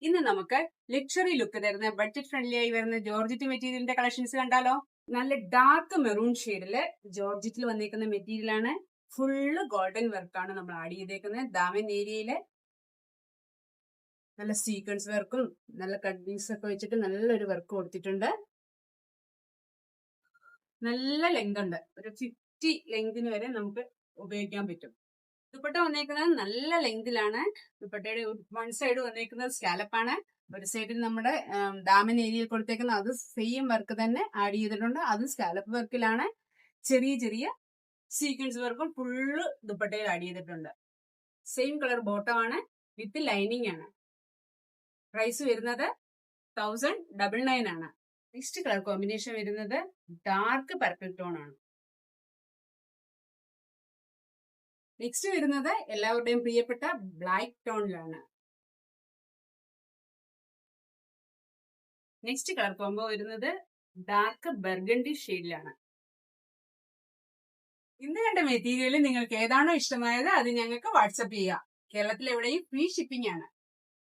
ഇന്ന് നമുക്ക് luxury look തരുന്ന ബഡ്ജറ്റ് ഫ്രണ്ട്ലി ആയി വരുന്ന ജോർജറ്റ് മെറ്റീരിയലിന്റെ കളക്ഷൻസ് കണ്ടാലോ. നല്ല ഡാർക്ക് മെറൂൺ ഷെയ്ഡില് ജോർജറ്റിൽ വന്നിരിക്കുന്ന മെറ്റീരിയൽ ആണ്. ഫുള്ള് ഗോൾഡൻ വർക്കാണ് നമ്മൾ ആഡ് ചെയ്തേക്കുന്നത്. ദാമൻ ഏരിയയില് നല്ല സീക്വൻസ് വർക്കും നല്ല കട്ടിങ്സ് ഒക്കെ വെച്ചിട്ട് നല്ലൊരു വർക്ക് കൊടുത്തിട്ടുണ്ട്. നല്ല ലെങ്ത് ഉണ്ട്, ഒരു 50 ലെങ്തിന് വരെ നമുക്ക് ഉപയോഗിക്കാൻ പറ്റും. ദുപ്പട്ട വന്നേക്കുന്നത് നല്ല ലെങ്തിലാണ്. ദുപ്പട്ടയുടെ വൺ സൈഡ് വന്നേക്കുന്നത് സ്കാലപ്പാണ്. ഒരു സൈഡിൽ നമ്മുടെ ദാമൻ ഏരിയയിൽ കൊടുത്തേക്കുന്ന അത് സെയിം വർക്ക് തന്നെ ആഡ് ചെയ്തിട്ടുണ്ട്. അത് സ്കാലപ്പ് വർക്കിലാണ്. ചെറിയ ചെറിയ സീക്വൻസ് വർക്കും ഫുള്ള് ദുപ്പട്ടയിൽ ആഡ് ചെയ്തിട്ടുണ്ട്. സെയിം കളർ ബോട്ടം ആണ്, വിത്ത് ലൈനിങ് ആണ്. പ്രൈസ് വരുന്നത് 1099 ആണ്. നെക്സ്റ്റ് കളർ കോമ്പിനേഷൻ വരുന്നത് ഡാർക്ക് പർപ്പിൾ ടോൺ ആണ്. നെക്സ്റ്റ് വരുന്നത് എല്ലാവരുടെയും പ്രിയപ്പെട്ട ബ്ലാക്ക് ടോണിലാണ്. നെക്സ്റ്റ് കളർ കോംബോ വരുന്നത് ഡാർക്ക് ബർഗണ്ടി ഷെയ്ഡിലാണ്. ഇന്ന് കണ്ട മെറ്റീരിയൽ നിങ്ങൾക്ക് ഏതാണോ ഇഷ്ടമായത് അത് ഞങ്ങൾക്ക് വാട്സപ്പ് ചെയ്യുക. കേരളത്തിൽ എവിടെയും ഫ്രീ ഷിപ്പിംഗ് ആണ്.